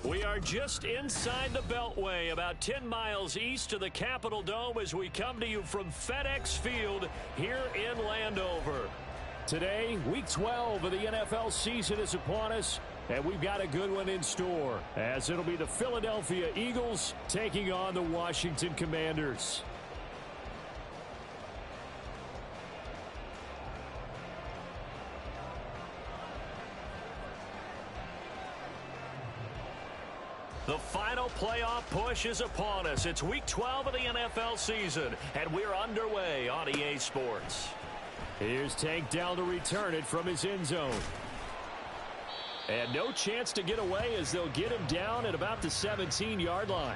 We are just inside the Beltway, about 10 miles east of the Capitol Dome as we come to you from FedEx Field here in Landover. Today, Week 12 of the NFL season is upon us, and we've got a good one in store, as it'll be the Philadelphia Eagles taking on the Washington Commanders. The final playoff push is upon us. It's Week 12 of the NFL season, and we're underway on EA Sports. Here's Tank Dell to return it from his end zone. And no chance to get away as they'll get him down at about the 17-yard line.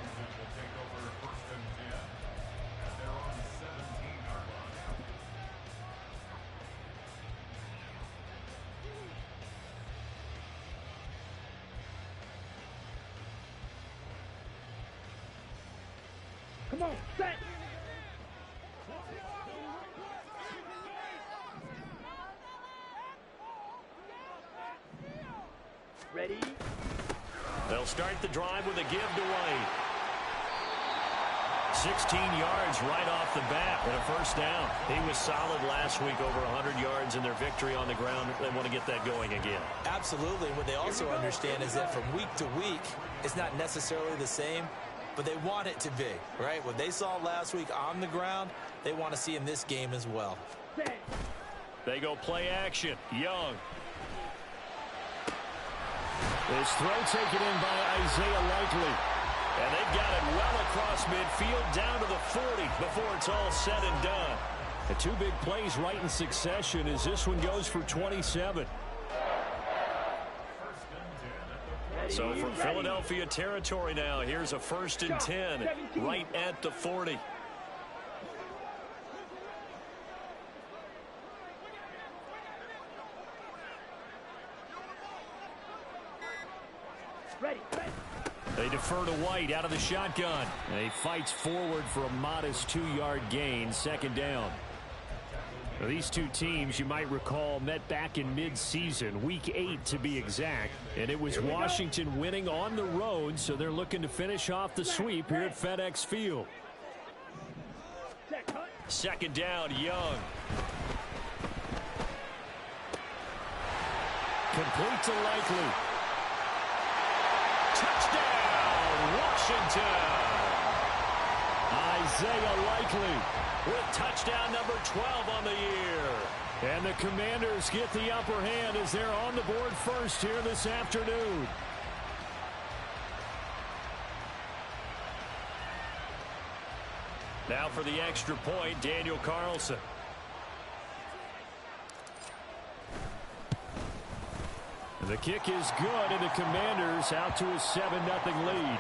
Come on, set! Ready? They'll start the drive with a give to White. 16 yards right off the bat and a first down. He was solid last week, over 100 yards in their victory on the ground. They want to get that going again. Absolutely. What they also understand is that from week to week, it's not necessarily the same, but they want it to be, right? What they saw last week on the ground, they want to see in this game as well. They go play action. Young. This throw taken in by Isaiah Likely. And they've got it well across midfield down to the 40 before it's all said and done. The two big plays right in succession as this one goes for 27. So from Philadelphia territory now, here's a 1st and 10 right at the 40. They defer to White out of the shotgun. And he fights forward for a modest 2-yard gain, 2nd down. Now, these two teams, you might recall, met back in mid-season, Week 8 to be exact. And it was Washington winning on the road, so they're looking to finish off the sweep here at FedEx Field. 2nd down, Young. Complete to Likely. Touchdown, Washington! Isaiah Likely with touchdown number 12 on the year. And the Commanders get the upper hand as they're on the board first here this afternoon. Now for the extra point, Daniel Carlson. And the kick is good, and the Commanders out to a 7-0 lead.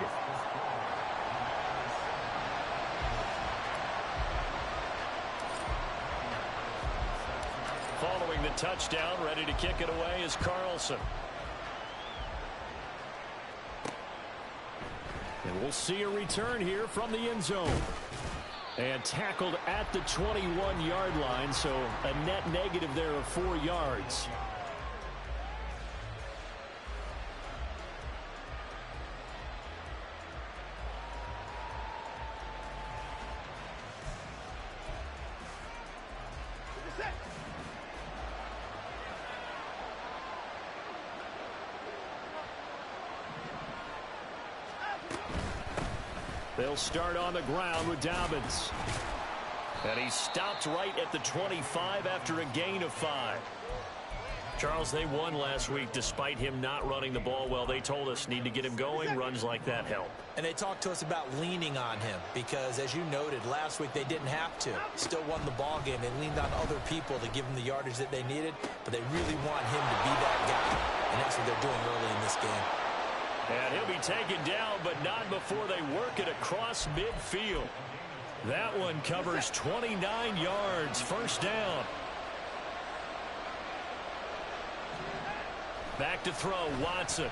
Following the touchdown, ready to kick it away is Carlson. And we'll see a return here from the end zone. And tackled at the 21-yard line, so a net negative there of 4 yards. They'll start on the ground with Dobbins. And he stopped right at the 25 after a gain of 5. Charles, they won last week despite him not running the ball well. They told us need to get him going. Runs like that help. And they talked to us about leaning on him because, as you noted, last week they didn't have to. Still won the ball game. They leaned on other people to give them the yardage that they needed, but they really want him to be that guy. And that's what they're doing early in this game. And he'll be taken down, but not before they work it across midfield. That one covers 29 yards, 1st down. Back to throw, Watson.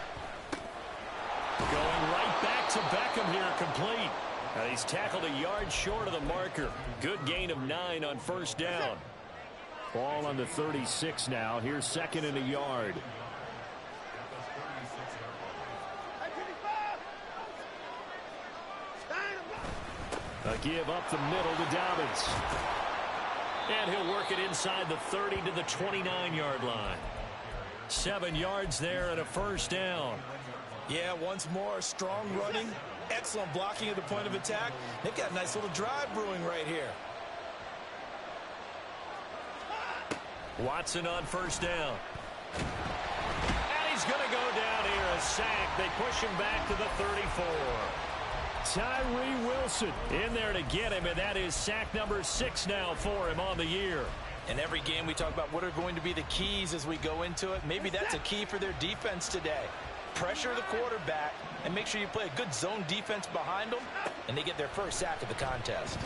Going right back to Beckham here, complete. Now he's tackled a yard short of the marker. Good gain of 9 on 1st down. Ball on the 36 now. Here's 2nd and a yard. A give up the middle to Dobbins. And he'll work it inside the 30 to the 29-yard line. 7 yards there and a first down. Yeah, once more, strong running, excellent blocking at the point of attack. They've got a nice little drive brewing right here. Watson on first down. And he's going to go down here, a sack. They push him back to the 34. Tyree Wilson in there to get him, and that is sack number 6 now for him on the year. In every game we talk about what are going to be the keys as we go into it. Maybe that's a key for their defense today. Pressure the quarterback and make sure you play a good zone defense behind them, and they get their first sack of the contest.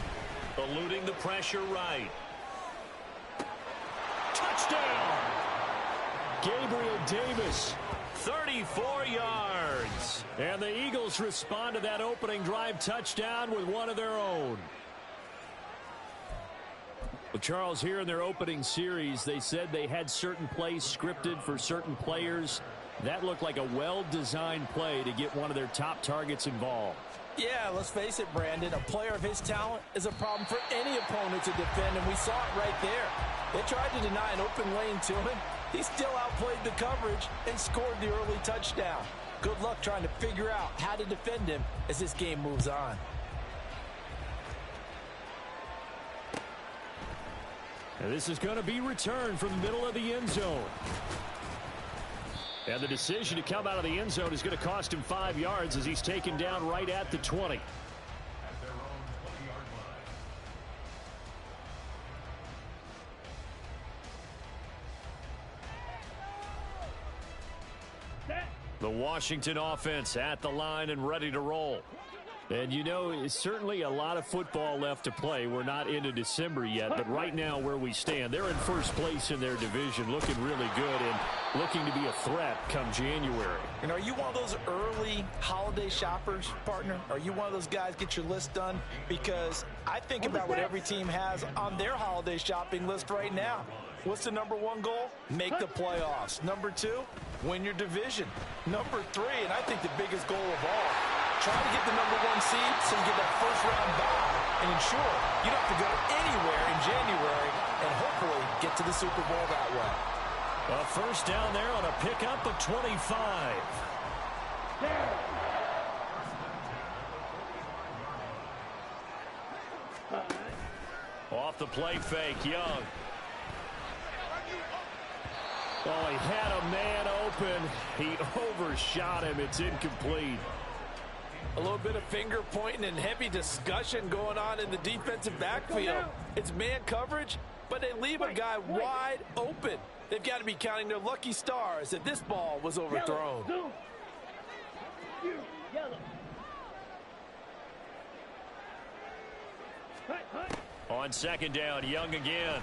Eluding the pressure right. Touchdown! Gabriel Davis, 34 yards. And the Eagles respond to that opening drive touchdown with one of their own. Well, Charles, here in their opening series, they said they had certain plays scripted for certain players. That looked like a well-designed play to get one of their top targets involved. Yeah, let's face it, Brandon. A player of his talent is a problem for any opponent to defend, and we saw it right there. They tried to deny an open lane to him. He still outplayed the coverage and scored the early touchdown. Good luck trying to figure out how to defend him as this game moves on. And this is going to be returned from the middle of the end zone. And the decision to come out of the end zone is going to cost him 5 yards as he's taken down right at the 20. The Washington offense at the line and ready to roll. And, you know, it's certainly a lot of football left to play. We're not into December yet, but right now where we stand, they're in first place in their division, looking really good and looking to be a threat come January. And are you one of those early holiday shoppers, partner? Are you one of those guys get your list done? Because I think about what every team has on their holiday shopping list right now. What's the number 1 goal? Make the playoffs. Number 2, win your division. Number 3, and I think the biggest goal of all, try to get the number 1 seed so you get that first round bye and ensure you don't have to go anywhere in January and hopefully get to the Super Bowl that way. A first down there on a pickup of 25. Off the play fake, Young. Oh, he had a man open. He overshot him. It's incomplete. A little bit of finger pointing and heavy discussion going on in the defensive backfield. It's man coverage, but they leave a guy wide open. They've got to be counting their lucky stars that this ball was overthrown. On second down, Young again.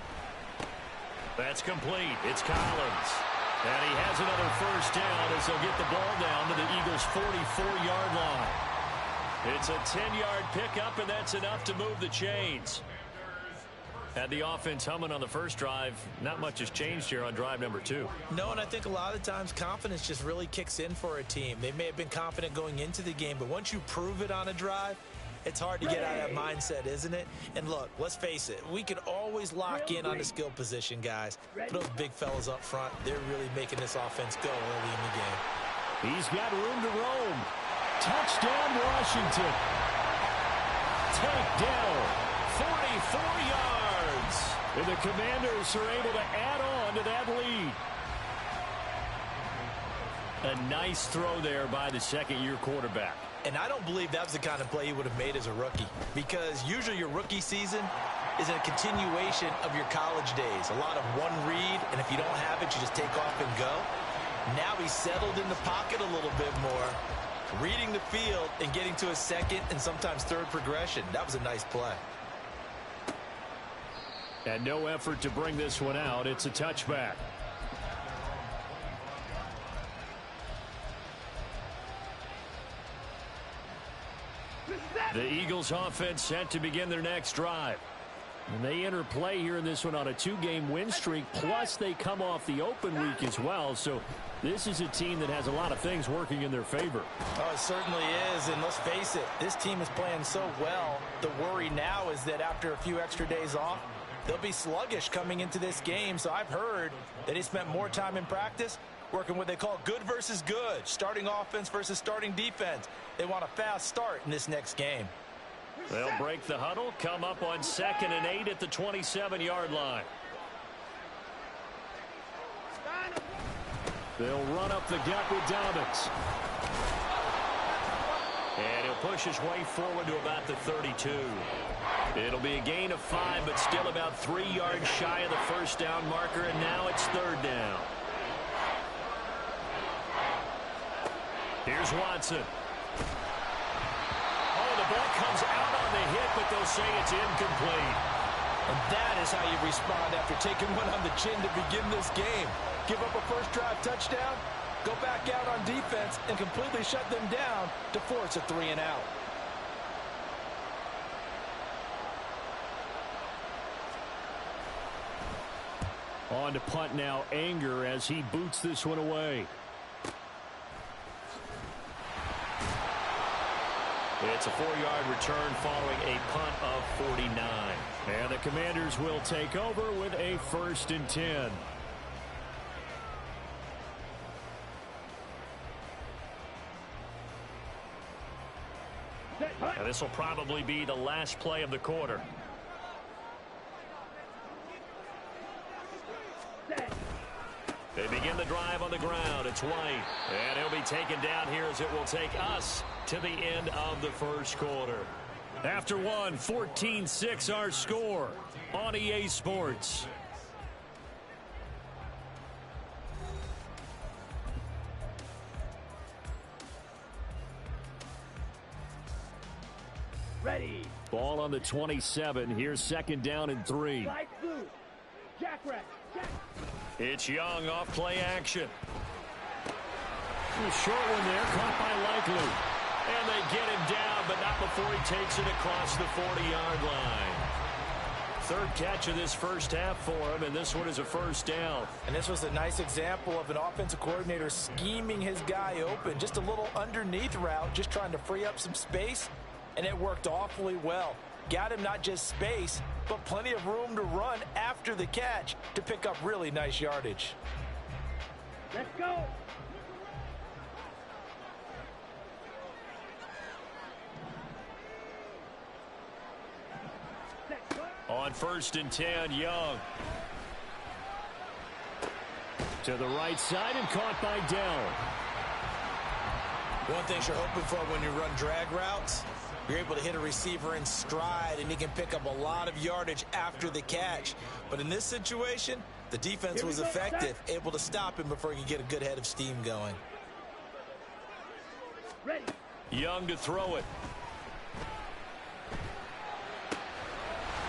That's complete. It's Collins. And he has another first down as they'll get the ball down to the Eagles' 44-yard line. It's a 10-yard pickup, and that's enough to move the chains. Had the offense humming on the first drive. Not much has changed here on drive number 2. No, and I think a lot of times confidence just really kicks in for a team. They may have been confident going into the game, but once you prove it on a drive, it's hard to get out of that mindset, isn't it? And look, let's face it, we can always lock in on the skill position, guys. But those big fellas up front, they're really making this offense go early in the game. He's got room to roam. Touchdown, Washington. Takedown, 44 yards. And the Commanders are able to add on to that lead. A nice throw there by the second-year quarterback. And I don't believe that was the kind of play he would have made as a rookie, because usually your rookie season is a continuation of your college days. A lot of one read, and if you don't have it, you just take off and go. Now he's settled in the pocket a little bit more, reading the field and getting to a second and sometimes third progression. That was a nice play. And no effort to bring this one out. It's a touchback. The Eagles offense set to begin their next drive. And they enter play here in this one on a 2-game win streak, plus they come off the open week as well. So this is a team that has a lot of things working in their favor. Oh, it certainly is, and let's face it, this team is playing so well. The worry now is that after a few extra days off, they'll be sluggish coming into this game. So I've heard that they spent more time in practice working what they call good versus good, starting offense versus starting defense. They want a fast start in this next game. They'll break the huddle, come up on 2nd and 8 at the 27-yard line. They'll run up the gut with Dobbins. And he'll push his way forward to about the 32. It'll be a gain of 5, but still about 3 yards shy of the first down marker, and now it's 3rd down. Here's Watson. Oh, the ball comes out on the hit, but they'll say it's incomplete. And that is how you respond after taking one on the chin to begin this game. Give up a first drive touchdown, go back out on defense, and completely shut them down to force a 3-and-out. On to punt now, Anger, as he boots this one away. It's a 4-yard return following a punt of 49. And the Commanders will take over with a 1st and 10. And this will probably be the last play of the quarter. They begin the drive on the ground. It's White. And he'll be taken down here as it will take us to the end of the first quarter. After one, 14-6 our score on EA Sports. Ready. Ball on the 27. Here's 2nd down and 3. Light blue. Jackrack. It's Young off play action. A short one there, caught by Likely. And they get him down, but not before he takes it across the 40-yard line. 3rd catch of this first half for him, and this one is a 1st down. And this was a nice example of an offensive coordinator scheming his guy open. Just a little underneath route, just trying to free up some space, and it worked awfully well. Got him not just space, but plenty of room to run after the catch to pick up really nice yardage. Let's go. On 1st and 10, Young. To the right side and caught by DELL. One thing you're hoping for when you run drag routes, you're able to hit a receiver in stride, and he can pick up a lot of yardage after the catch. But in this situation, the defense was effective, able to stop him before he could get a good head of steam going. Ready. Young to throw it.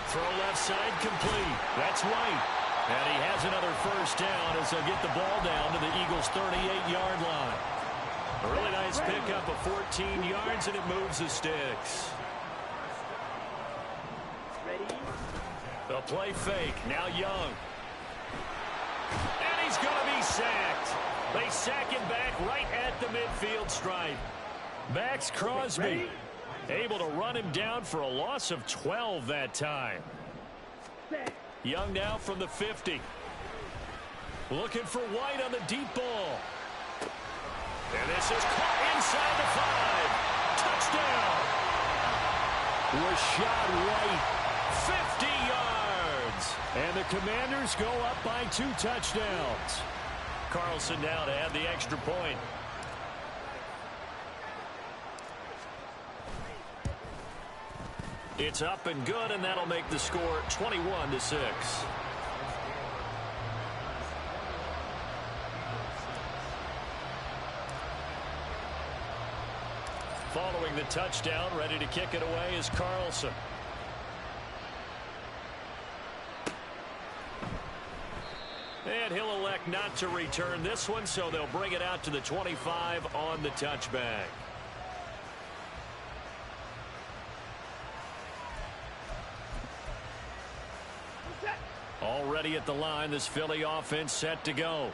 Throw left side complete. That's White. And he has another 1st down as they'll get the ball down to the Eagles' 38-yard line. A really nice pickup of 14 yards, and it moves the sticks. Ready. The play fake. Now Young. And he's going to be sacked. They sack him back right at the midfield stripe. Max Crosby able to run him down for a loss of 12 that time. Young now from the 50. Looking for White on the deep ball. And this is caught inside the 5. Touchdown. Rashad White, 50 yards. And the Commanders go up by 2 touchdowns. Carlson now to add the extra point. It's up and good, and that'll make the score 21-6. Following the touchdown, ready to kick it away is Carlson. And he'll elect not to return this one, so they'll bring it out to the 25 on the touchback. Already at the line, this Philly offense set to go.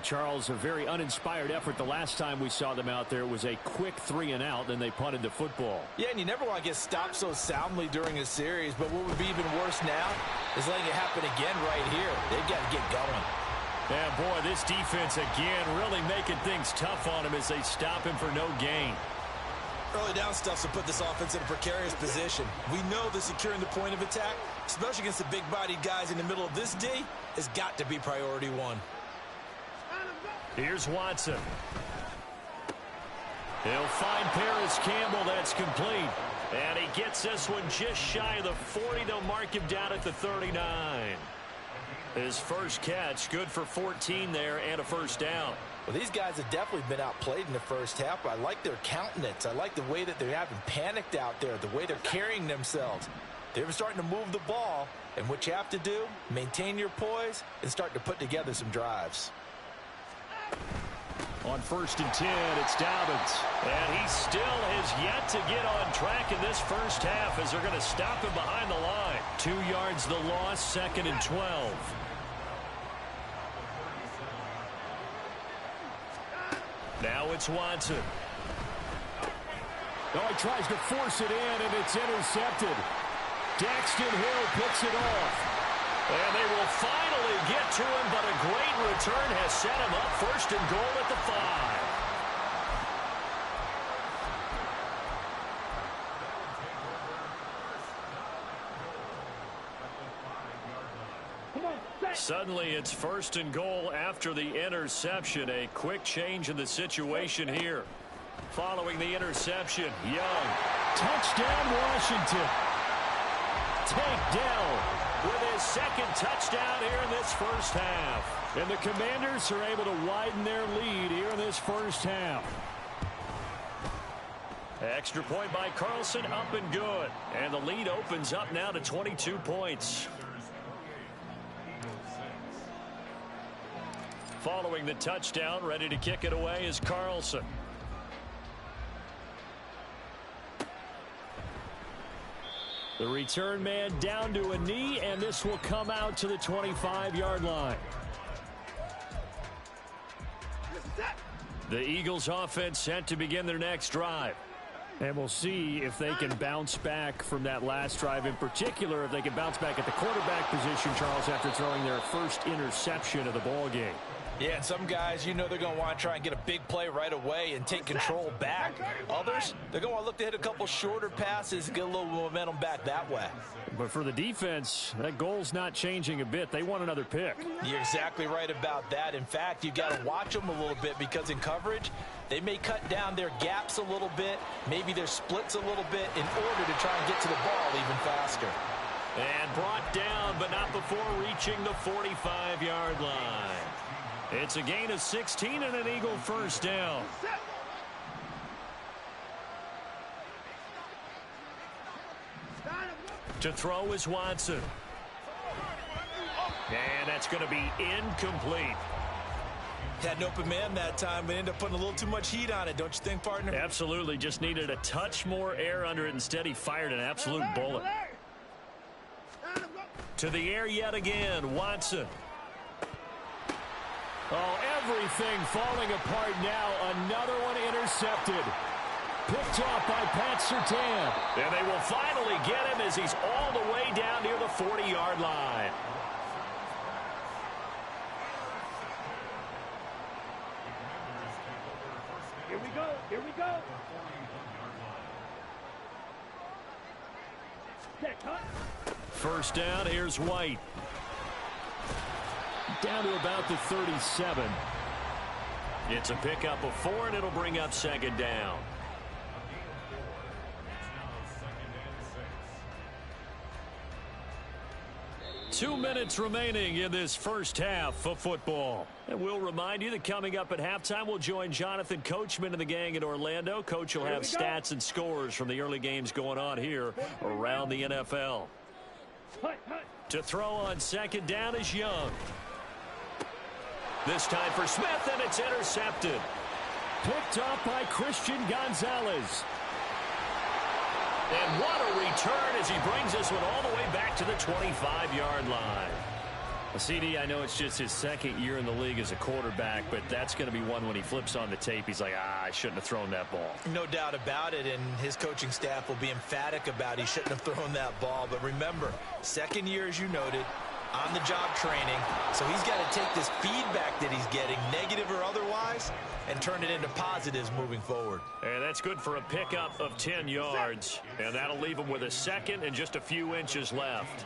Charles, a very uninspired effort the last time we saw them out there. It was a quick 3-and-out, then they punted the football. Yeah, and you never want to get stopped so soundly during a series, but what would be even worse now is letting it happen again right here. They've got to get going. Yeah, boy, this defense again really making things tough on him as they stop him for no gain. Early down stuff to put this offense in a precarious position. We know that securing the point of attack, especially against the big-bodied guys in the middle of this D, has got to be priority one. Here's Watson. He'll find Paris Campbell. That's complete. And he gets this one just shy of the 40. They'll mark him down at the 39. His first catch, good for 14 there and a first down. Well, these guys have definitely been outplayed in the first half. I like their countenance. I like the way that they haven't panicked out there, the way they're carrying themselves. They're starting to move the ball, and what you have to do, maintain your poise and start to put together some drives. On 1st and 10, it's Dobbins. And he still has yet to get on track in this first half as they're going to stop him behind the line. 2 yards the loss, 2nd and 12. Now it's Watson. Oh, he tries to force it in, and it's intercepted. Daxton Hill picks it off. And they will finally get to him, but a great return has set him up 1st and goal at the 5. Suddenly it's 1st and goal after the interception. A quick change in the situation here. Following the interception, Young. Touchdown, Washington. Tank Dell with his 2nd touchdown here in this first half. And the Commanders are able to widen their lead here in this first half. Extra point by Carlson, up and good. And the lead opens up now to 22 points. Following the touchdown, ready to kick it away is Carlson. The return man down to a knee, and this will come out to the 25-yard line. The Eagles offense set to begin their next drive. And we'll see if they can bounce back from that last drive. In particular, if they can bounce back at the quarterback position, Charles, after throwing their first interception of the ball game. Yeah, and some guys, you know they're going to want to try and get a big play right away and take control back. Others, they're going to want to look to hit a couple shorter passes, get a little momentum back that way. But for the defense, that goal's not changing a bit. They want another pick. You're exactly right about that. In fact, you've got to watch them a little bit because in coverage, they may cut down their gaps a little bit, maybe their splits a little bit in order to try and get to the ball even faster. And brought down, but not before reaching the 45-yard line. It's a gain of 16 and an Eagle first down. To throw is Watson. And that's going to be incomplete. Had an open man that time, but ended up putting a little too much heat on it, don't you think, partner? Absolutely. Just needed a touch more air under it. Instead, he fired an absolute bullet. To the air yet again, Watson. Oh, everything falling apart now. Another one intercepted. Picked off by Pat Surtain. And they will finally get him as he's all the way down near the 40-yard line. Here we go. Here we go. First down, here's White. Down to about the 37. It's a pickup of 4, and it'll bring up 2nd down. Two minutes remaining in this first half of football. And we'll remind you that coming up at halftime, we'll join Jonathan Coachman and the gang in Orlando. Coach will have stats and scores from the early games going on here around the NFL. To throw on 2nd down is Young. This time for Smith, and it's intercepted. Picked up by Christian Gonzalez. And what a return as he brings this one all the way back to the 25-yard line. CD, I know it's just his second year in the league as a quarterback, but that's going to be one when he flips on the tape. He's like, I shouldn't have thrown that ball. No doubt about it, and his coaching staff will be emphatic about he shouldn't have thrown that ball. But remember, second year, as you noted, on-the-job training, so he's got to take this feedback that he's getting, negative or otherwise, and turn it into positives moving forward. And that's good for a pickup of 10 yards, and that'll leave him with a second and just a few inches left.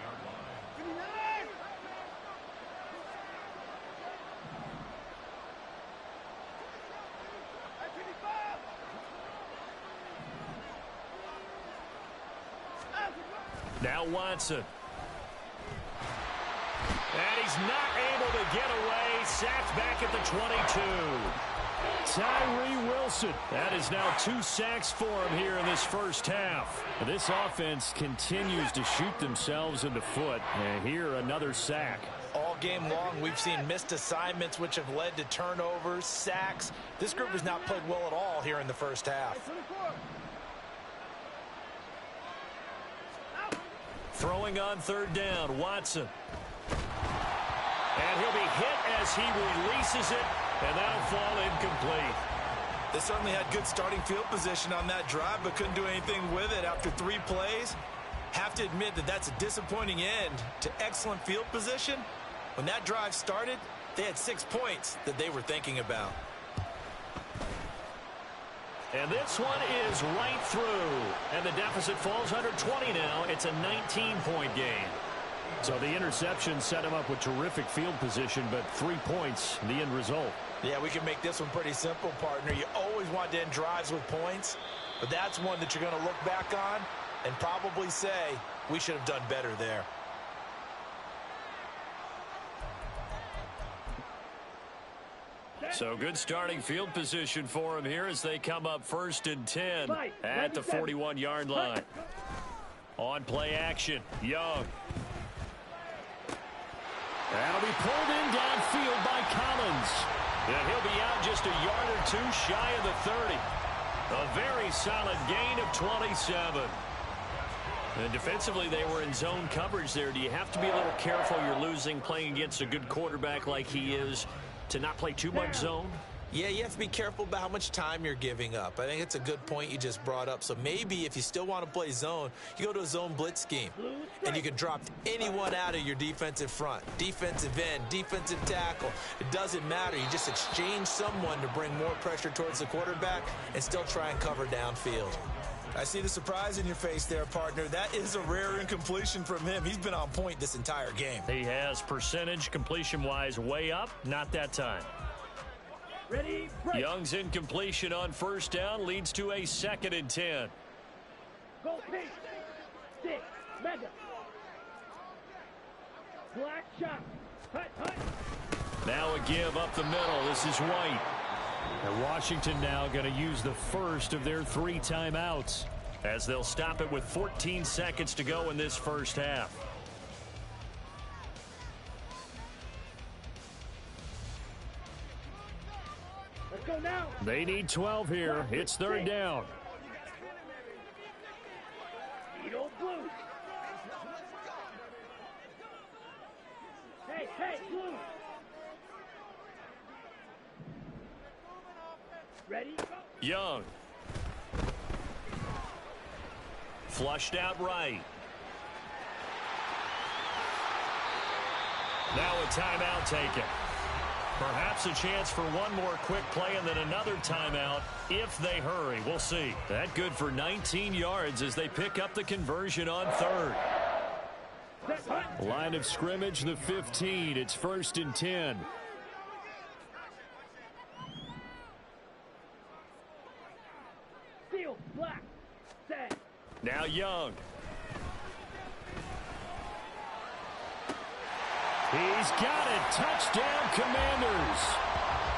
Now Watson. And he's not able to get away. Sacked back at the 22. Tyree Wilson. That is now 2 sacks for him here in this first half. This offense continues to shoot themselves in the foot. And here another sack. All game long, we've seen missed assignments, which have led to turnovers, sacks. This group has not played well at all here in the first half. Throwing on third down, Watson. And he'll be hit as he releases it, and that'll fall incomplete. They certainly had good starting field position on that drive, but couldn't do anything with it after 3 plays. Have to admit that that's a disappointing end to excellent field position. When that drive started, they had 6 points that they were thinking about. And this one is right through. And the deficit falls under 20 now. It's a 19-point game. So the interception set him up with terrific field position, but 3 points, the end result. Yeah, we can make this one pretty simple, partner. You always want to end drives with points, but that's one that you're going to look back on and probably say, we should have done better there. So good starting field position for him here as they come up 1st and 10 at the 41-yard line. On play action, Young. That'll be pulled in downfield by Collins. And he'll be out just a yard or 2 shy of the 30. A very solid gain of 27. And defensively, they were in zone coverage there. Do you have to be a little careful? You're losing playing against a good quarterback like he is to not play too much zone? Yeah, you have to be careful about how much time you're giving up. I think it's a good point you just brought up. So maybe if you still want to play zone, you go to a zone blitz scheme. And you can drop anyone out of your defensive front. Defensive end, defensive tackle. It doesn't matter. You just exchange someone to bring more pressure towards the quarterback and still try and cover downfield. I see the surprise in your face there, partner. That is a rare incompletion from him. He's been on point this entire game. He has percentage completion-wise way up. Not that time. Ready, break. Young's incompletion on 1st down leads to a 2nd and 10. Go pink. 6. Mega. Black shot. Hut, hut. Now a give up the middle. This is White. And Washington now going to use the first of their 3 timeouts as they'll stop it with 14 seconds to go in this first half. Let's go now. They need 12 here. It's 3rd down. Edo blue. Hey, hey, blue. Ready? Young. Flushed out right. Now a timeout taken. Perhaps a chance for one more quick play and then another timeout if they hurry. We'll see. That good for 19 yards as they pick up the conversion on 3rd. Line of scrimmage, the 15. It's 1st and 10. Steel, black, set. Now Young. He's got it. Touchdown, Commanders.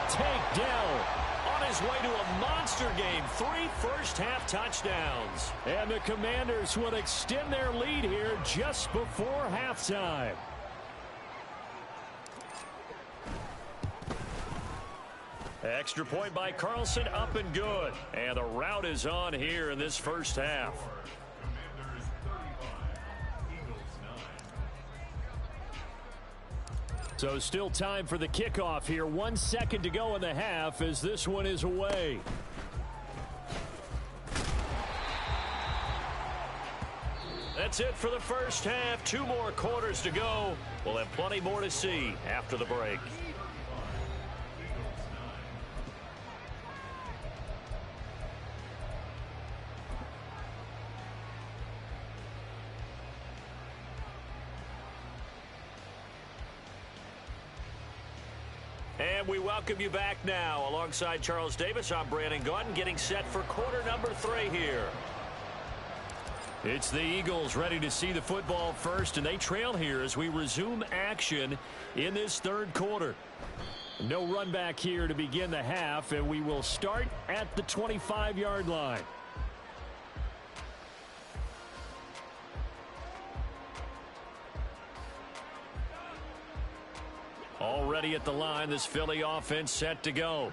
Take Dell on his way to a monster game. 3 first-half touchdowns. And the Commanders would extend their lead here just before halftime. Extra point by Carlson, up and good. And the route is on here in this first half. So still time for the kickoff here. 1 second to go in the half as this one is away. That's it for the first half. 2 more quarters to go. We'll have plenty more to see after the break. And we welcome you back now. Alongside Charles Davis, I'm Brandon Gaudin, getting set for quarter number 3 here. It's the Eagles ready to see the football first, and they trail here as we resume action in this third quarter. No run back here to begin the half, and we will start at the 25-yard line. Already at the line, this Philly offense set to go.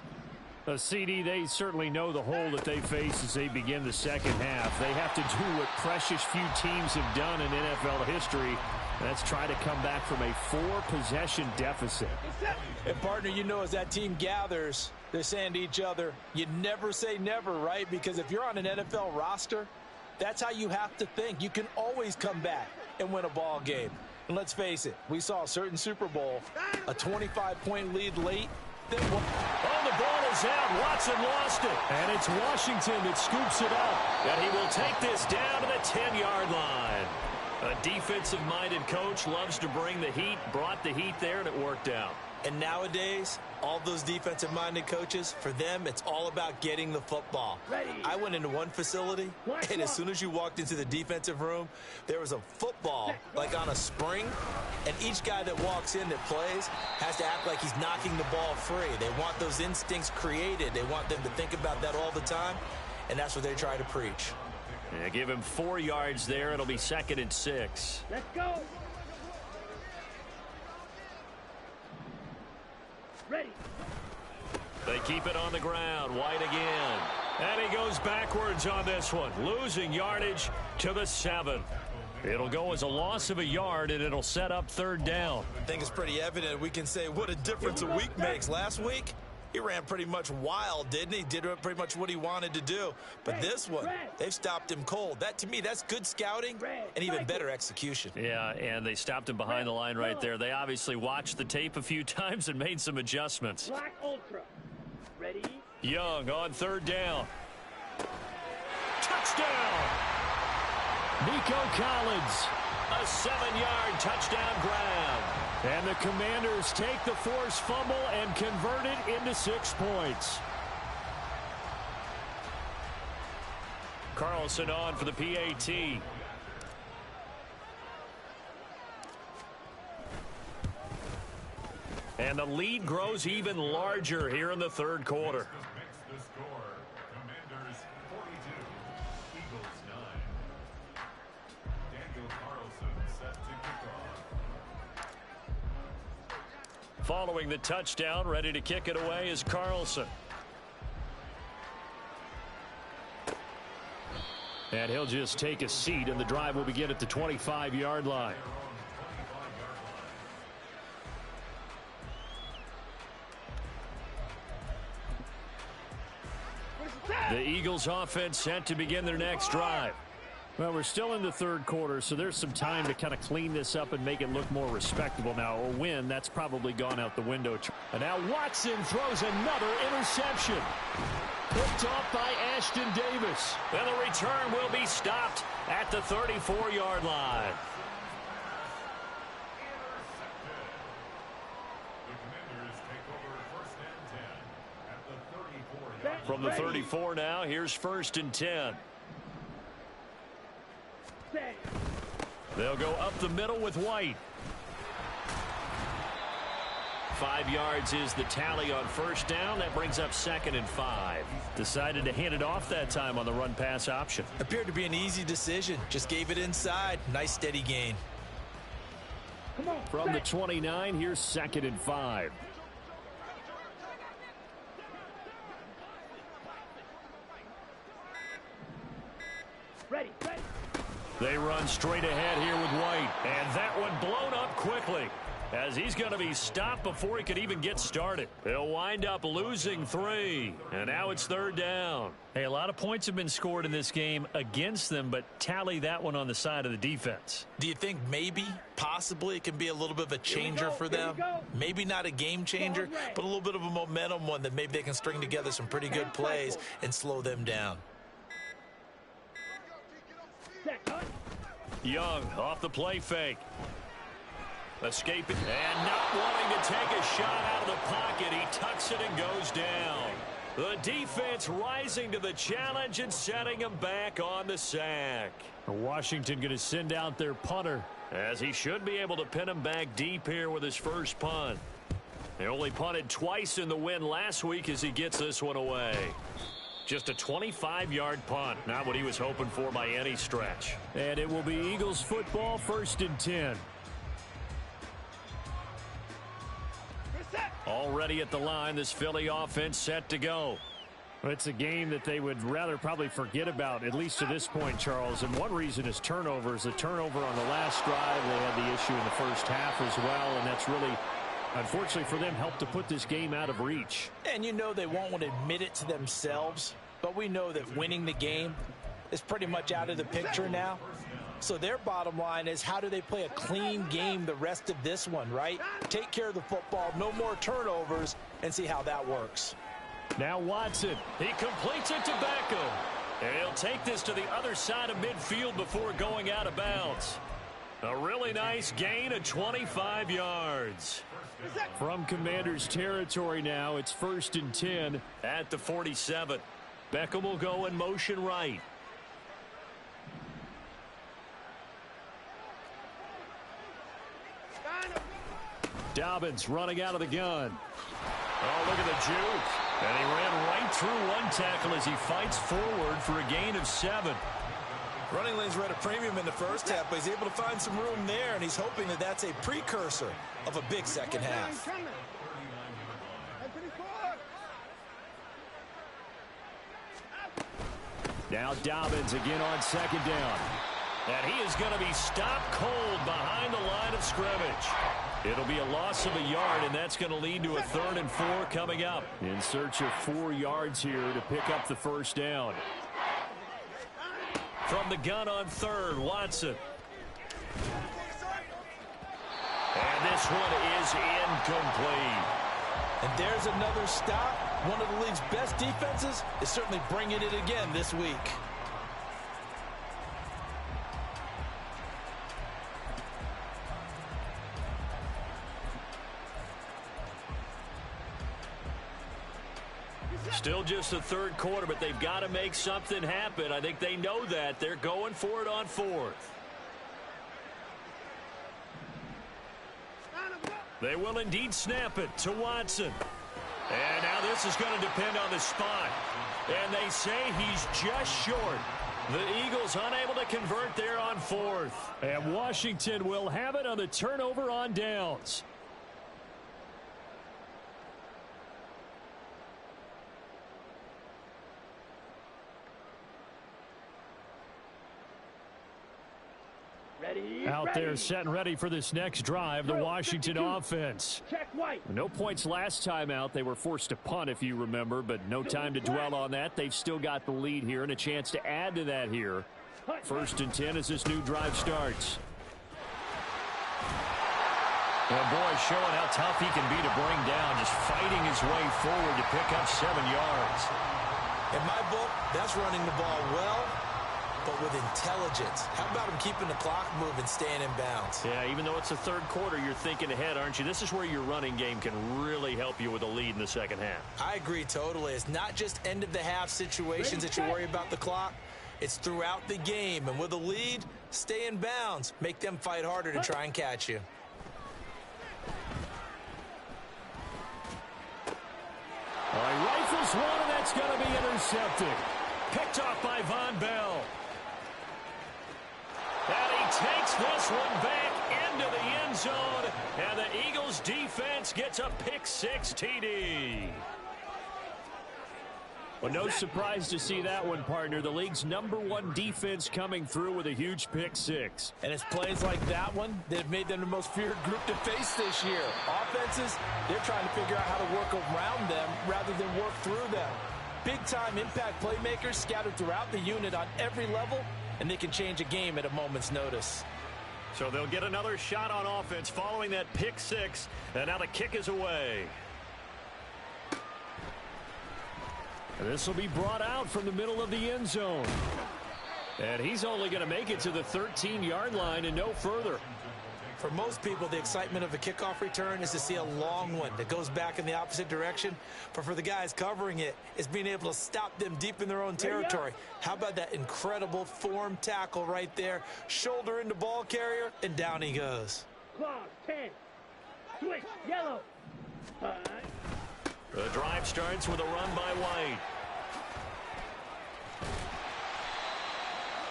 CD, they certainly know the hole that they face as they begin the second half. They have to do what precious few teams have done in NFL history, and that's try to come back from a 4-possession deficit. And, partner, you know as that team gathers, they're saying to each other, you never say never, right? Because if you're on an NFL roster, that's how you have to think. You can always come back and win a ball game. And let's face it, we saw a certain Super Bowl, a 25-point lead late. Oh, the ball is out. Watson lost it. And it's Washington that scoops it up. And he will take this down to the 10-yard line. A defensive-minded coach loves to bring the heat, brought the heat there, and it worked out. And nowadays, all those defensive-minded coaches, for them, it's all about getting the football. I went into one facility, and as soon as you walked into the defensive room, there was a football, like on a spring, and each guy that walks in that plays has to act like he's knocking the ball free. They want those instincts created. They want them to think about that all the time, and that's what they try to preach. Yeah, give him 4 yards there. It'll be 2nd and 6. Let's go. Ready. They keep it on the ground. White again. And he goes backwards on this one. Losing yardage to the 7. It'll go as a loss of a yard, and it'll set up 3rd down. I think it's pretty evident. We can say what a difference a week makes. Last week, he ran pretty much wild, didn't he? Did pretty much what he wanted to do. But this one, they've stopped him cold. That, to me, that's good scouting and even better execution. Yeah, and they stopped him behind the line right there. They obviously watched the tape a few times and made some adjustments. Black Ultra. Ready? Young on 3rd down. Touchdown! Nico Collins. A 7-yard touchdown grab. And the Commanders take the forced fumble and convert it into 6 points. Carlson on for the PAT. And the lead grows even larger here in the 3rd quarter. Following the touchdown, ready to kick it away is Carlson. And he'll just take a seat, and the drive will begin at the 25-yard line. The Eagles offense set to begin their next drive. Well, we're still in the 3rd quarter, so there's some time to kind of clean this up and make it look more respectable. Now, a win, that's probably gone out the window. And now Watson throws another interception. Picked off by Ashton Davis. And the return will be stopped at the 34-yard line. From the 34 now, here's 1st and 10. They'll go up the middle with White. 5 yards is the tally on 1st down. That brings up 2nd and 5. Decided to hand it off that time on the run-pass option. Appeared to be an easy decision. Just gave it inside. Nice steady gain. From the 29, here's 2nd and 5. Ready. They run straight ahead here with White. And that one blown up quickly. as he's going to be stopped before he could even get started. He'll wind up losing 3, and now it's 3rd down. Hey, a lot of points have been scored in this game against them, but tally that one on the side of the defense. Do you think maybe, possibly, it can be a little bit of a changer for them? Maybe not a game changer, but a little bit of a momentum one that maybe they can string together some pretty good plays and slow them down. Young off the play fake. Escaping and not wanting to take a shot out of the pocket. He tucks it and goes down. The defense rising to the challenge and setting him back on the sack. Washington going to send out their punter, as he should be able to pin him back deep here with his first punt. He only punted twice in the win last week as he gets this one away. Just a 25-yard punt. Not what he was hoping for by any stretch. And it will be Eagles football, 1st and 10. Already at the line, this Philly offense set to go. It's a game that they would rather probably forget about, at least to this point, Charles. And one reason is turnovers. The turnover on the last drive, they had the issue in the first half as well, and that's really, unfortunately for them, helped to put this game out of reach. And you know they won't want to admit it to themselves, but we know that winning the game is pretty much out of the picture now. So their bottom line is, how do they play a clean game the rest of this one, right? Take care of the football, no more turnovers, and see how that works. Now Watson. He completes it to Beckham. And he'll take this to the other side of midfield before going out of bounds. A really nice gain of 25 yards. From Commander's territory now, it's 1st and 10. At the 47. Beckham will go in motion right. Dobbins running out of the gun. Oh, look at the juke. And he ran right through one tackle as he fights forward for a gain of 7. Running lanes were at a premium in the first half, but he's able to find some room there, and he's hoping that that's a precursor of a big second half. Now Dobbins again on 2nd down. And he is going to be stopped cold behind the line of scrimmage. It'll be a loss of a yard, and that's going to lead to a 3rd and 4 coming up. In search of 4 yards here to pick up the 1st down. From the gun on 3rd, Watson. And this one is incomplete. And there's another stop. One of the league's best defenses is certainly bringing it again this week. Still just the 3rd quarter, but they've got to make something happen. I think they know that. They're going for it on 4th. They will indeed snap it to Watson. And now this is going to depend on the spot. And they say he's just short. The Eagles unable to convert there on 4th. And Washington will have it on the turnover on downs. Out there set and ready for this next drive, the Washington offense. No points last time out. They were forced to punt, if you remember, but no time to dwell on that. They've still got the lead here and a chance to add to that here. 1st and 10 as this new drive starts. Well, boy, showing how tough he can be to bring down, just fighting his way forward to pick up 7 yards. In my book, that's running the ball well, but with intelligence. How about him keeping the clock moving, staying in bounds? Yeah, even though it's the 3rd quarter, you're thinking ahead, aren't you? This is where your running game can really help you with a lead in the second half. I agree totally. It's not just end-of-the-half situations that you worry about the clock. It's throughout the game. And with a lead, stay in bounds. Make them fight harder to try and catch you. All right, rifles one, and that's going to be intercepted. Picked off by Von Bell. And he takes this one back into the end zone. And the Eagles defense gets a pick 6 TD. Well, no surprise to see that one, partner. The league's #1 defense coming through with a huge pick six. And it's plays like that one that have made them the most feared group to face this year. Offenses, they're trying to figure out how to work around them rather than work through them. Big-time impact playmakers scattered throughout the unit on every level, and they can change a game at a moment's notice. So they'll get another shot on offense following that pick six, and now the kick is away. And this will be brought out from the middle of the end zone. And he's only going to make it to the 13-yard line and no further. For most people, the excitement of a kickoff return is to see a long one that goes back in the opposite direction. But for the guys covering it, it's being able to stop them deep in their own territory. How about that incredible form tackle right there? Shoulder into ball carrier, and down he goes. Claws, 10. Switch, yellow. 5. The drive starts with a run by White.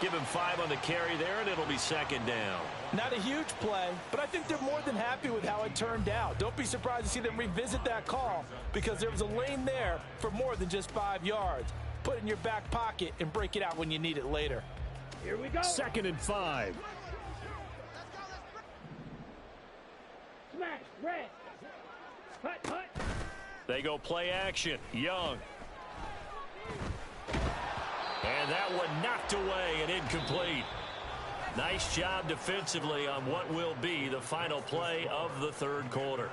Give him 5 on the carry there, and it'll be second down. Not a huge play, but I think they're more than happy with how it turned out. Don't be surprised to see them revisit that call because there was a lane there for more than just 5 yards. Put it in your back pocket and break it out when you need it later. Here we go. 2nd and 5. Smash, red. Hut, hut. They go play action. Young. And that one knocked away and incomplete. Nice job defensively on what will be the final play of the third quarter.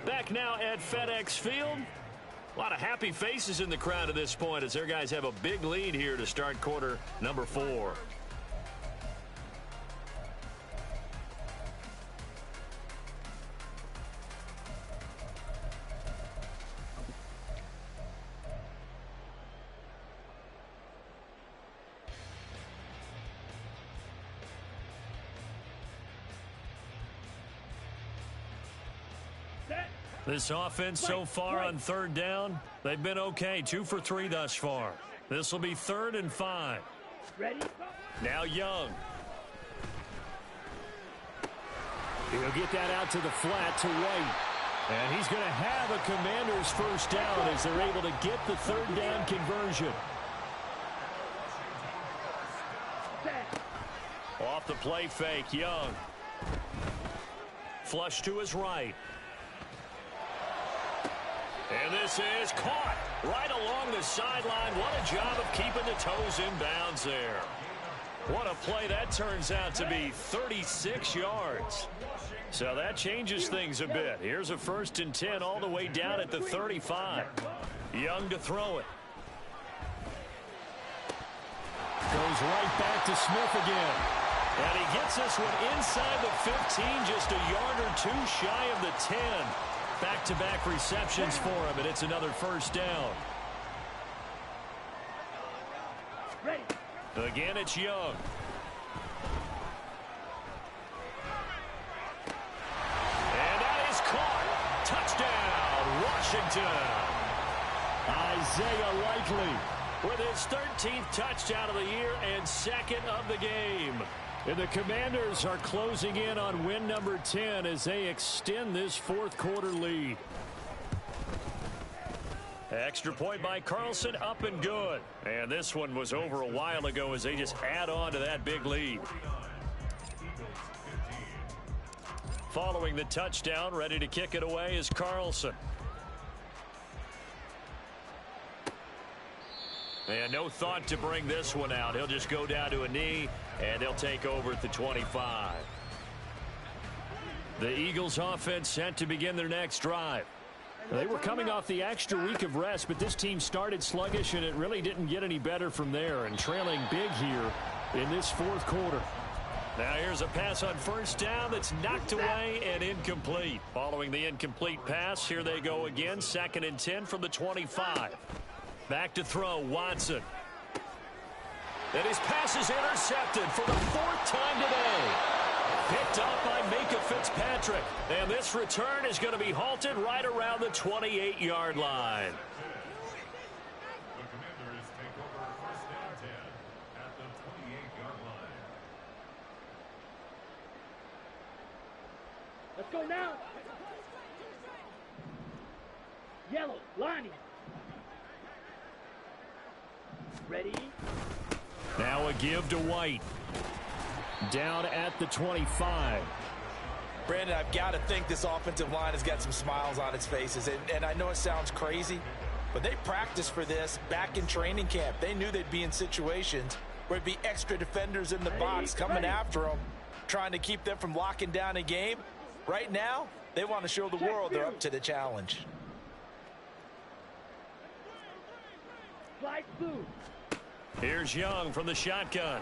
Back now at FedEx Field. A lot of happy faces in the crowd at this point as their guys have a big lead here to start quarter number 4. This offense so far on third down, they've been okay. 2 for 3 thus far. This will be 3rd and 5. Ready? Now Young. He'll get that out to the flat to White. And he's going to have a Commander's first down as they're able to get the 3rd down conversion. Off the play fake, Young. Flush to his right. And this is caught right along the sideline. What a job of keeping the toes in bounds there. What a play that turns out to be, 36 yards. So that changes things a bit. Here's a 1st and 10 all the way down at the 35. Young to throw it. Goes right back to Smith again. And he gets this one inside the 15, just a yard or 2 shy of the 10. Back-to-back receptions for him, and it's another 1st down. Ready. Again, it's Young. And that is caught. Touchdown, Washington. Isaiah Likely with his 13th touchdown of the year and 2nd of the game. And the Commanders are closing in on win number 10 as they extend this 4th quarter lead. Extra point by Carlson, up and good. And this one was over a while ago as they just add on to that big lead. Following the touchdown, ready to kick it away is Carlson. And no thought to bring this one out. He'll just go down to a knee, and they'll take over at the 25. The Eagles offense set to begin their next drive. They were coming off the extra week of rest, but this team started sluggish, and it really didn't get any better from there, and trailing big here in this 4th quarter. Now here's a pass on 1st down that's knocked away and incomplete. Following the incomplete pass, here they go again, 2nd and 10 from the 25. Back to throw, Watson. And his pass is intercepted for the 4th time today. Picked up by Minka Fitzpatrick. And this return is going to be halted right around the 28-yard line. The Commanders take over 1st and 10 at the 28-yard line. Let's go now. Yellow, Lonnie. Ready? Now a give to White. Down at the 25. Brandon, I've got to think this offensive line has got some smiles on its faces. And I know it sounds crazy, but they practiced for this back in training camp. They knew they'd be in situations where there'd be extra defenders in the box coming after them, trying to keep them from locking down a game. Right now, they want to show the world they're up to the challenge. Flight food. Here's Young from the shotgun.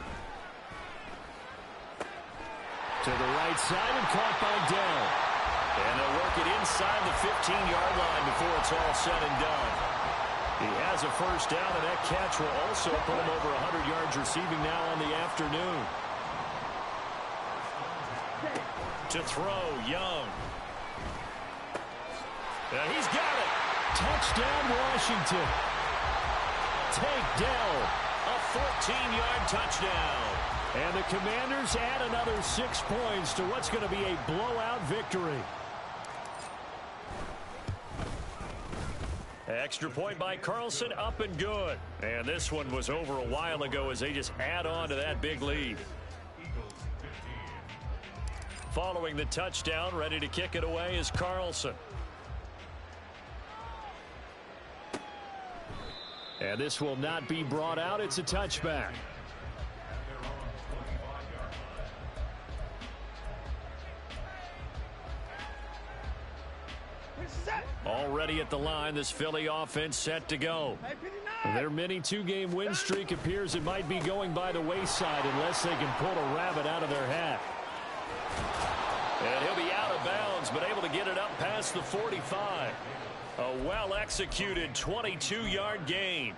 To the right side and caught by Dell. And they'll work it inside the 15-yard line before it's all said and done. He has a first down, and that catch will also put him over 100 yards receiving now on the afternoon. To throw, Young. He's got it. Touchdown, Washington. Take Dell. A 14-yard touchdown. And the Commanders add another 6 points to what's going to be a blowout victory. Extra point by Carlson, up and good. And this one was over a while ago as they just add on to that big lead. Following the touchdown, ready to kick it away is Carlson. And this will not be brought out. It's a touchback. Already at the line, this Philly offense set to go. Their mini two-game win streak appears it might be going by the wayside unless they can pull a rabbit out of their hat. And he'll be out of bounds, but able to get it up past the 45. A well-executed 22-yard gain.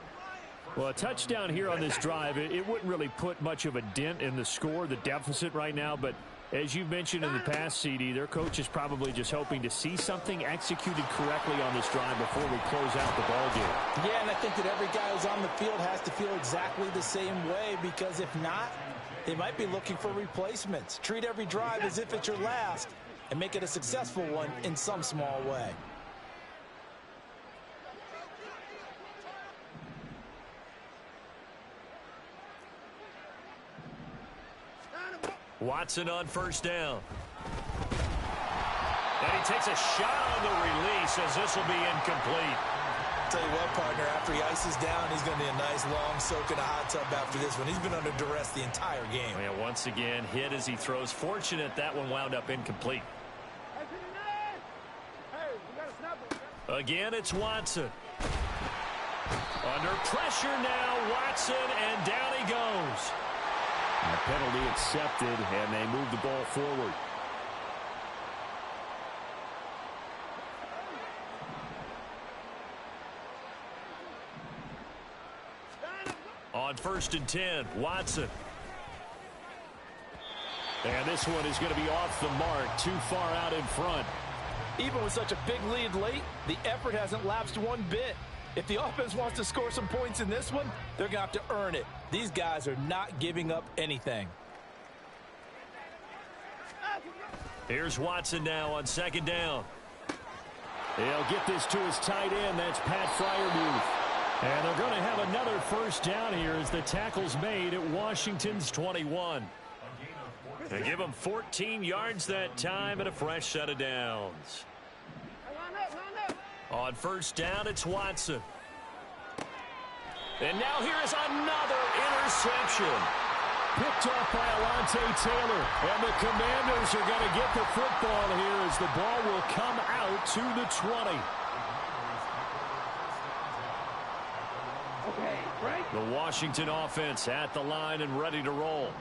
Well, a touchdown here on this drive, it wouldn't really put much of a dent in the score, the deficit right now, but as you've mentioned in the past, CD, their coach is probably just hoping to see something executed correctly on this drive before we close out the ball game. Yeah, and I think that every guy who's on the field has to feel exactly the same way, because if not, they might be looking for replacements. Treat every drive as if it's your last and make it a successful one in some small way. Watson on first down. And he takes a shot on the release as this will be incomplete. Tell you what, partner, after he ices down, he's going to be a nice long soak in a hot tub after this one. He's been under duress the entire game. Yeah, once again, hit as he throws. Fortunate that one wound up incomplete. Again, it's Watson. Under pressure now, Watson, and down he goes. And the penalty accepted, and they move the ball forward. On 1st and 10, Watson. And this one is going to be off the mark, too far out in front. Even with such a big lead late, the effort hasn't lapsed one bit. If the offense wants to score some points in this one, they're going to have to earn it. These guys are not giving up anything. Here's Watson now on 2nd down. He'll get this to his tight end. That's Pat Freiermuth. And they're going to have another first down here as the tackle's made at Washington's 21. They give them 14 yards that time and a fresh set of downs. On 1st down, it's Watson. And now here is another interception. Picked off by Alontae Taylor. And the Commanders are going to get the football here as the ball will come out to the 20. The Washington offense at the line and ready to roll.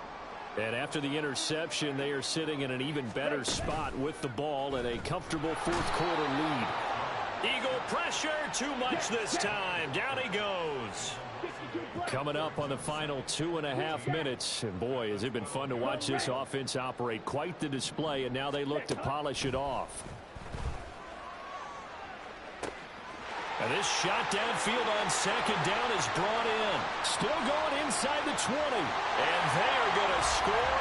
And after the interception, they are sitting in an even better spot with the ball and a comfortable 4th quarter lead. Eagle pressure, too much this time. Down he goes. Coming up on the final 2.5 minutes. And boy, has it been fun to watch this offense operate. Quite the display, and now they look to polish it off. And this shot downfield on 2nd down is brought in. Still going inside the 20. And they are going to score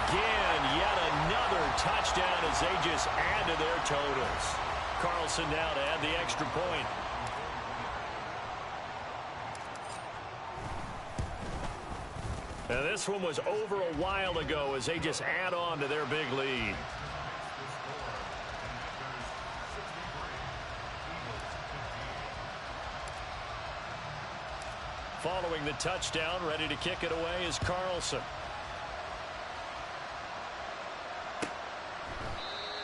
again. Yet another touchdown as they just add to their totals. Carlson now to add the extra point. And this one was over a while ago as they just add on to their big lead. Following the touchdown, ready to kick it away is Carlson.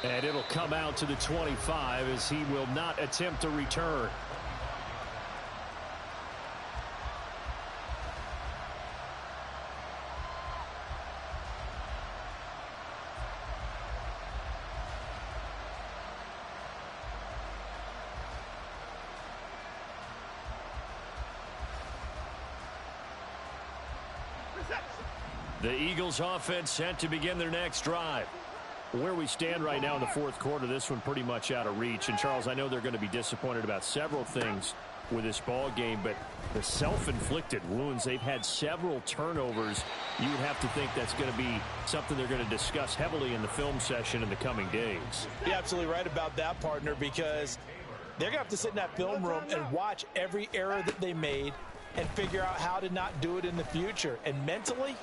And it'll come out to the 25 as he will not attempt to return. The Eagles offense set to begin their next drive. Where we stand right now in the fourth quarter, this one pretty much out of reach. And, Charles, I know they're going to be disappointed about several things with this ball game, but the self-inflicted wounds, they've had several turnovers. You would have to think that's going to be something they're going to discuss heavily in the film session in the coming days. You're absolutely right about that, partner, because they're going to have to sit in that film room and watch every error that they made and figure out how to not do it in the future. And mentally,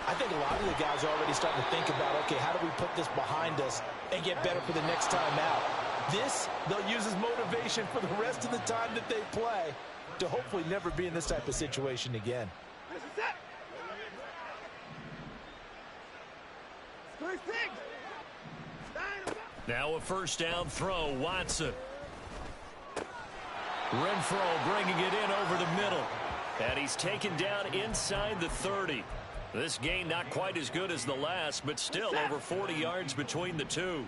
I think a lot of the guys are already starting to think about, okay, how do we put this behind us and get better for the next time out? This, they'll use as motivation for the rest of the time that they play to hopefully never be in this type of situation again. Now a first down throw, Watson. Renfro bringing it in over the middle. And he's taken down inside the 30. This gain not quite as good as the last, but still over 40 yards between the two.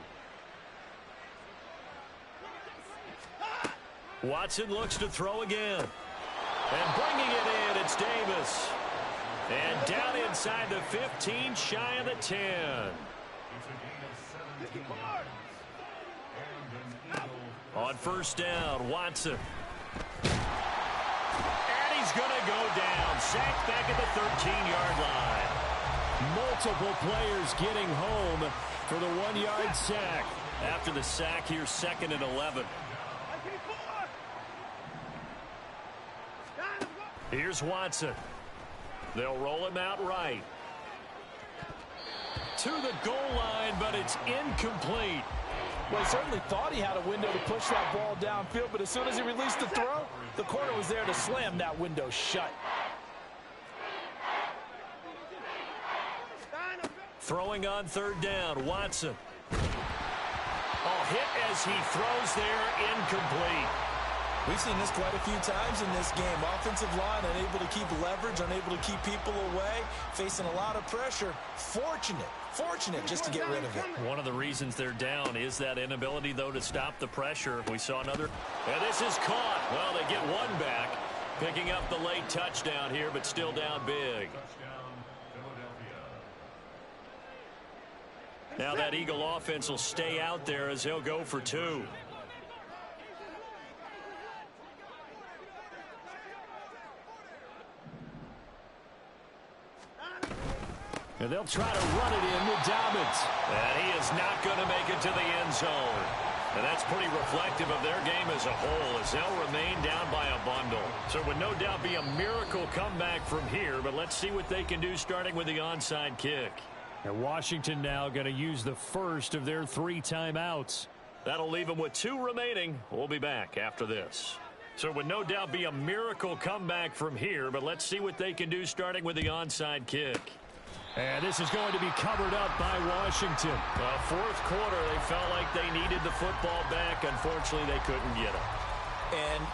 Watson looks to throw again. And bringing it in, it's Davis. And down inside the 15, shy of the 10. On first down, Watson. And he's going to go down. Sacked back at the 13-yard line. Multiple players getting home for the 1-yard sack. After the sack, here, 2nd and 11. Here's Watson. They'll roll him out right. To the goal line, but it's incomplete. Well, he certainly thought he had a window to push that ball downfield, but as soon as he released the throw, the corner was there to slam that window shut. Throwing on third down, Watson. Oh, hit as he throws there, incomplete. We've seen this quite a few times in this game. Offensive line unable to keep leverage, unable to keep people away, facing a lot of pressure. Fortunate just to get rid of it. One of the reasons they're down is that inability, though, to stop the pressure. We saw another. And this is caught. Well, they get one back, picking up the late touchdown here, but still down big. Now that Eagle offense will stay out there as they'll go for 2. And they'll try to run it in with Dobbins. And he is not going to make it to the end zone. And that's pretty reflective of their game as a whole as they'll remain down by a bundle. So it would no doubt be a miracle comeback from here, but let's see what they can do starting with the onside kick. And Washington now going to use the first of their 3 timeouts. That'll leave them with 2 remaining. We'll be back after this. So it would no doubt be a miracle comeback from here, but let's see what they can do starting with the onside kick. And this is going to be covered up by Washington. Well, fourth quarter, they felt like they needed the football back. Unfortunately, they couldn't get it. And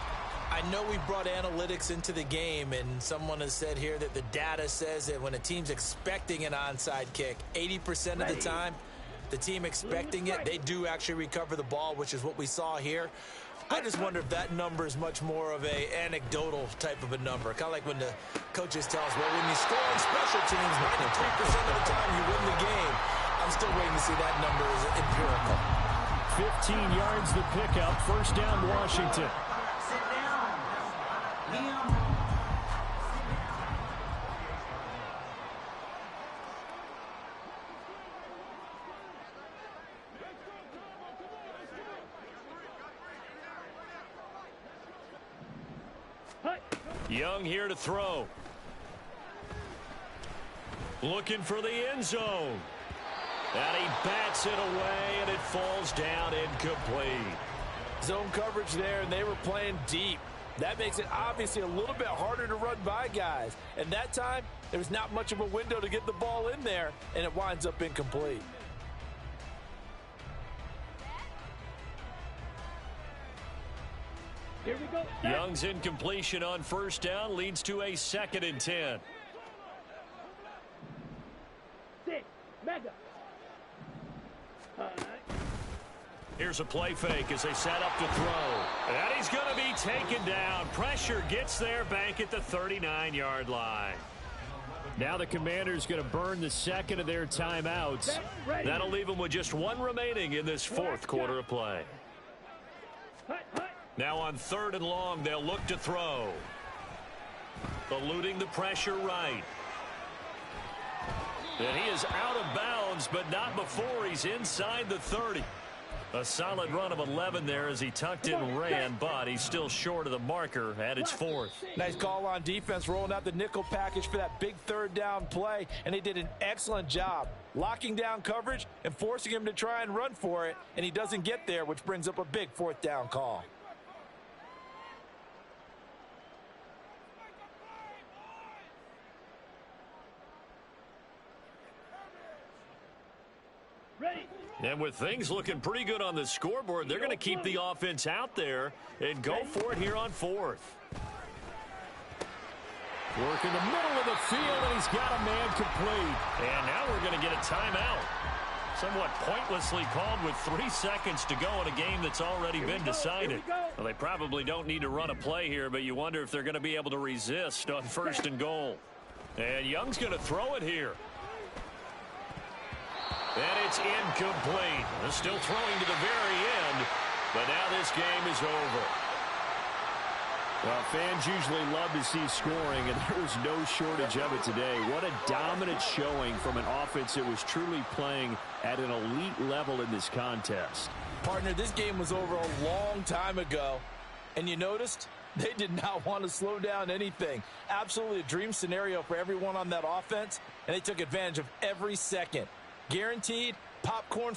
I know we brought analytics into the game, and someone has said here that the data says that when a team's expecting an onside kick, 80% of the time, the team expecting it, they do actually recover the ball, which is what we saw here. I just wonder if that number is much more of a anecdotal type of a number. Kind of like when the coaches tell us, well, when you score on special teams, 93% of the time you win the game. I'm still waiting to see that number is empirical. 15 yards the pickup. First down, Washington. Young here to throw. Looking for the end zone. And he bats it away, and it falls down incomplete. Zone coverage there, and they were playing deep. That makes it obviously a little bit harder to run by guys. And that time, there was not much of a window to get the ball in there, and it winds up incomplete. Here we go. Young's incompletion on first down leads to a 2nd and 10. 6. Mega. Here's a play fake as they set up to throw. And he's going to be taken down. Pressure gets there back at the 39-yard line. Now the Commanders going to burn the second of their timeouts. That'll leave them with just one remaining in this 4th quarter of play. Now on 3rd and long, they'll look to throw. Eluding the pressure right. And he is out of bounds, but not before he's inside the 30. A solid run of 11 there as he tucked in and ran, but he's still short of the marker at its 4th. Nice call on defense, rolling out the nickel package for that big 3rd down play, and they did an excellent job locking down coverage and forcing him to try and run for it, and he doesn't get there, which brings up a big 4th down call. And with things looking pretty good on the scoreboard, they're going to keep the offense out there and go for it here on 4th. Work in the middle of the field, and he's got a man complete. And now we're going to get a timeout. Somewhat pointlessly called with 3 seconds to go in a game that's already been decided. Well, they probably don't need to run a play here, but you wonder if they're going to be able to resist on 1st and goal. And Young's going to throw it here. And it's incomplete. They're still throwing to the very end, but now this game is over. Well, fans usually love to see scoring, and there was no shortage of it today. What a dominant showing from an offense that was truly playing at an elite level in this contest. Partner, this game was over a long time ago, and you noticed they did not want to slow down anything. Absolutely a dream scenario for everyone on that offense, and they took advantage of every second. Guaranteed popcorn